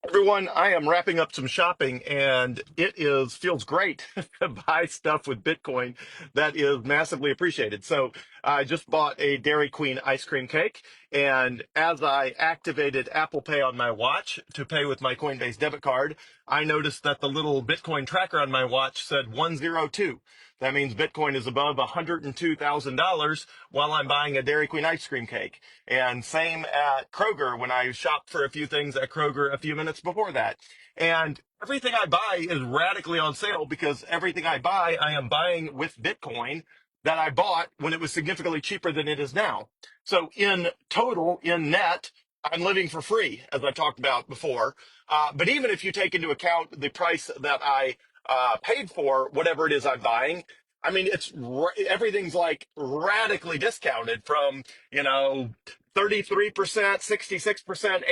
Everyone, I am wrapping up some shopping and feels great to buy stuff with Bitcoin that is massively appreciated. So I just bought a Dairy Queen ice cream cake, and as I activated Apple Pay on my watch to pay with my Coinbase debit card, I noticed that the little Bitcoin tracker on my watch said 102. That means Bitcoin is above $102,000 while I'm buying a Dairy Queen ice cream cake. And same at Kroger when I shopped for a few things at Kroger a few minutes before that. And everything I buy is radically on sale because everything I buy, I am buying with Bitcoin that I bought when it was significantly cheaper than it is now. So in total, in net, I'm living for free, as I talked about before. But even if you take into account the price that I paid for whatever it is I'm buying, I mean, everything's like radically discounted from, 33%, 66%,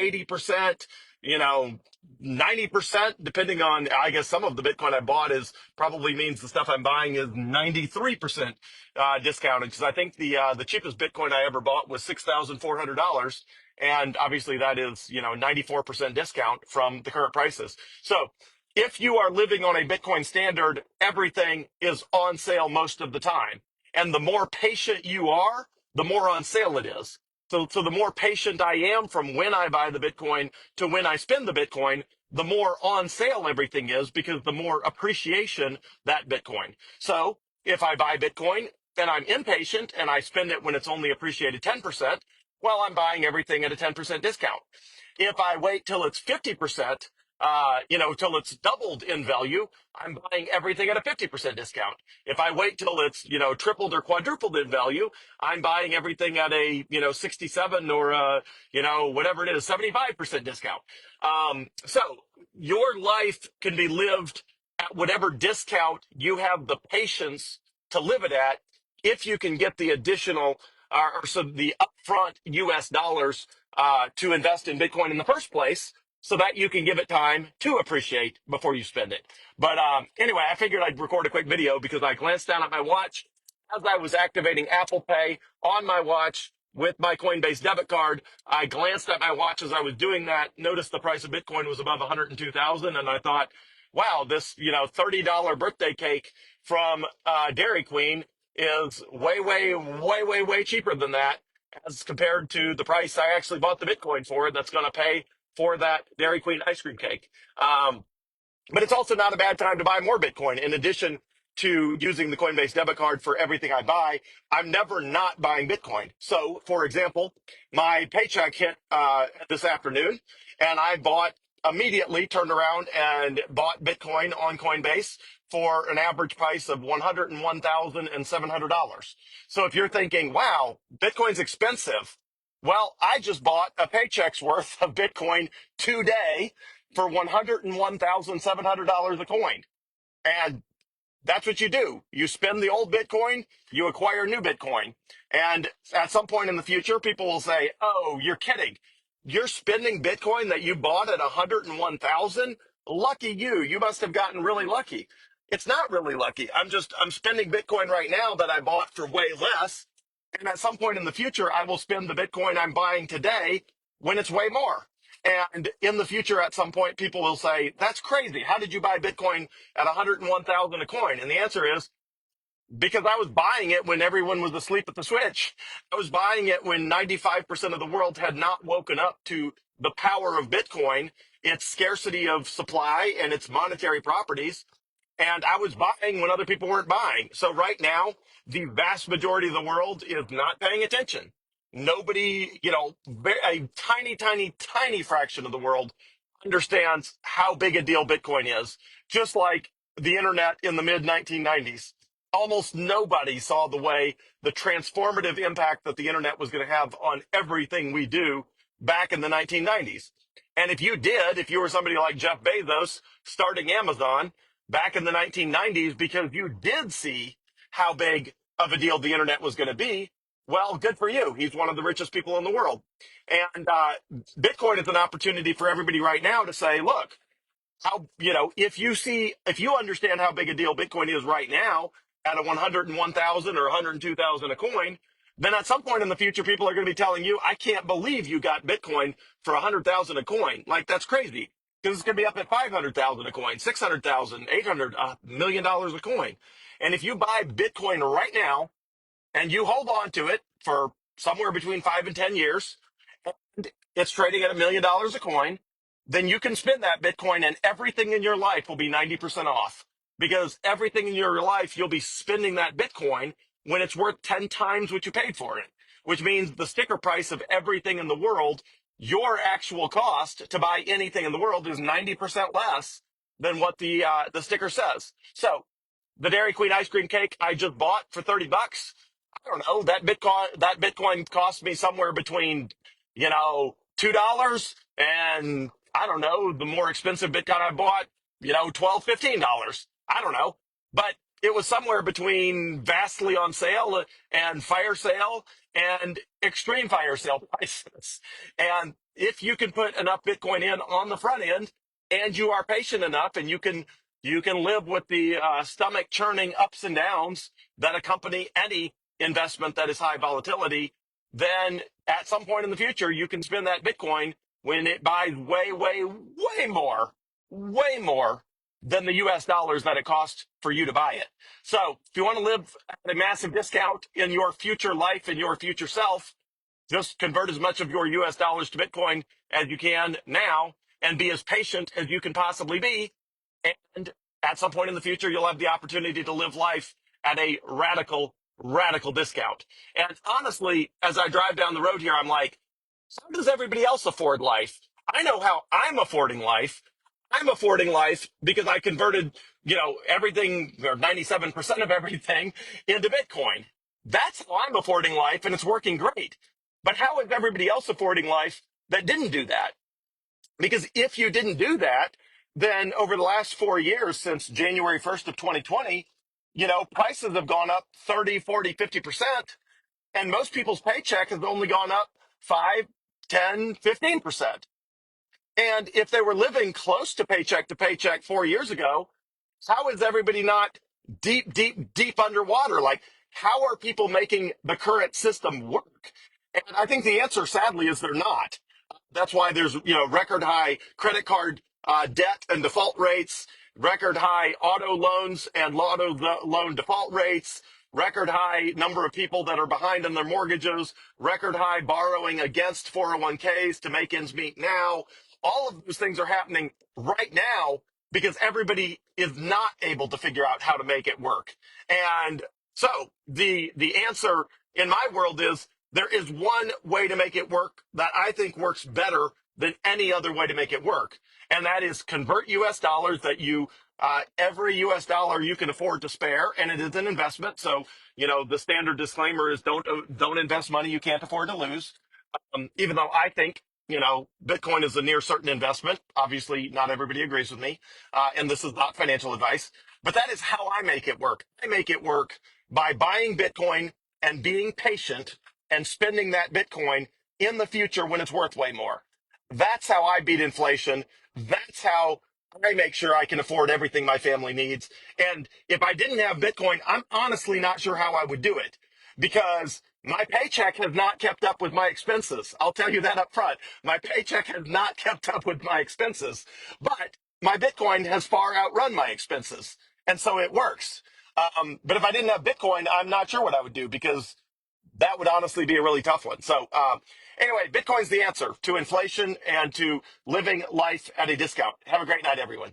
80%, 90%, depending on, I guess some of the Bitcoin I bought is probably means the stuff I'm buying is 93% discounted. Because I think the cheapest Bitcoin I ever bought was $6,400. And obviously that is, 94% discount from the current prices. So if you are living on a Bitcoin standard, everything is on sale most of the time. And the more patient you are, the more on sale it is. So the more patient I am from when I buy the Bitcoin to when I spend the Bitcoin, the more on sale everything is because the more appreciation that Bitcoin. So if I buy Bitcoin and I'm impatient and I spend it when it's only appreciated 10%, well, I'm buying everything at a 10% discount. If I wait till it's 50%, till it's doubled in value, I'm buying everything at a 50% discount. If I wait till it's, tripled or quadrupled in value, I'm buying everything at a, 67 or, whatever it is, 75% discount. So your life can be lived at whatever discount you have the patience to live it at if you can get the additional or so the upfront US dollars to invest in Bitcoin in the first place so that you can give it time to appreciate before you spend it. But anyway, I figured I'd record a quick video because I glanced down at my watch as I was activating Apple Pay on my watch with my Coinbase debit card. I glanced at my watch as I was doing that, noticed the price of Bitcoin was above 102,000, and I thought, wow, this $30 birthday cake from Dairy Queen is way, way, way, way, way cheaper than that as compared to the price I actually bought the Bitcoin for. That's going to pay for that Dairy Queen ice cream cake. But it's also not a bad time to buy more Bitcoin. In addition to using the Coinbase debit card for everything I buy, I'm never not buying Bitcoin. So, for example, my paycheck hit this afternoon, and I immediately turned around and bought Bitcoin on Coinbase for an average price of $101,700. So if you're thinking, wow, Bitcoin's expensive, well, I just bought a paycheck's worth of Bitcoin today for $101,700 a coin. And that's what you do. You spend the old Bitcoin, you acquire new Bitcoin. And at some point in the future, people will say, oh, you're kidding. You're spending Bitcoin that you bought at 101,000? Lucky you. You must have gotten really lucky. It's not really lucky. I'm spending Bitcoin right now that I bought for way less. And at some point in the future, I will spend the Bitcoin I'm buying today when it's way more. And in the future, at some point, people will say, that's crazy. How did you buy Bitcoin at 101,000 a coin? And the answer is because I was buying it when everyone was asleep at the switch. I was buying it when 95% of the world had not woken up to the power of Bitcoin, its scarcity of supply and its monetary properties. And I was buying when other people weren't buying. So right now, the vast majority of the world is not paying attention. Nobody, a tiny, tiny, tiny fraction of the world understands how big a deal Bitcoin is. Just like the internet in the mid 1990s. Almost nobody saw the transformative impact that the internet was going to have on everything we do back in the 1990s. And if you were somebody like Jeff Bezos starting Amazon, back in the 1990s because you did see how big of a deal the internet was going to be, well, good for you. He's one of the richest people in the world. And Bitcoin is an opportunity for everybody right now to say, look, if you understand how big a deal Bitcoin is right now at a 101,000 or 102,000 a coin, then at some point in the future, people are going to be telling you, I can't believe you got Bitcoin for 100,000 a coin. Like, that's crazy. because it's going to be up at 500,000 a coin, 600,000, 800, $1 million a coin. And if you buy Bitcoin right now and you hold on to it for somewhere between 5 and 10 years, and it's trading at $1 million a coin, then you can spend that Bitcoin and everything in your life will be 90% off, because everything in your life, you'll be spending that Bitcoin when it's worth 10 times what you paid for it, which means the sticker price of everything in the world, your actual cost to buy anything in the world is 90% less than what the sticker says. So the Dairy Queen ice cream cake I just bought for $30, I don't know, that Bitcoin cost me somewhere between, $2 and, I don't know, the more expensive Bitcoin I bought, $12, $15. I don't know. But it was somewhere between vastly on sale and fire sale and extreme fire sale prices. And if you can put enough Bitcoin in on the front end, and you are patient enough, and you can live with the stomach churning ups and downs that accompany any investment that is high volatility, then at some point in the future, you can spend that Bitcoin when it buys way, way, way more than the US dollars that it costs for you to buy it. So if you want to live at a massive discount in your future life and your future self, just convert as much of your US dollars to Bitcoin as you can now and be as patient as you can possibly be. And at some point in the future, you'll have the opportunity to live life at a radical discount. And honestly, as I drive down the road here, I'm like, how does everybody else afford life? I know how I'm affording life. I'm affording life because I converted, everything, or 97% of everything, into Bitcoin. That's how I'm affording life, and it's working great. But how is everybody else affording life that didn't do that? Because if you didn't do that, then over the last 4 years, since January 1st of 2020, prices have gone up 30, 40, 50%. And most people's paycheck has only gone up 5, 10, 15%. And if they were living close to paycheck 4 years ago, how is everybody not deep, deep, deep underwater? Like, how are people making the current system work? And I think the answer, sadly, is they're not. That's why there's, record high credit card debt and default rates, record high auto loans and loan default rates, record high number of people that are behind on their mortgages, record high borrowing against 401ks to make ends meet now. All of those things are happening right now because everybody is not able to figure out how to make it work. And so the answer in my world is there is one way to make it work that I think works better than any other way to make it work. And that is convert US dollars that every US dollar you can afford to spare. And it is an investment. So, the standard disclaimer is don't invest money you can't afford to lose. Even though I think, Bitcoin is a near certain investment. Obviously, not everybody agrees with me. And this is not financial advice, but that is how I make it work. I make it work by buying Bitcoin and being patient and spending that Bitcoin in the future when it's worth way more. That's how I beat inflation. That's how I make sure I can afford everything my family needs. And if I didn't have Bitcoin, I'm honestly not sure how I would do it, because my paycheck has not kept up with my expenses. I'll tell you that up front. My paycheck has not kept up with my expenses, but my Bitcoin has far outrun my expenses. And so it works. But if I didn't have Bitcoin, I'm not sure what I would do, because that would honestly be a really tough one. So, anyway, Bitcoin's the answer to inflation and to living life at a discount. Have a great night, everyone.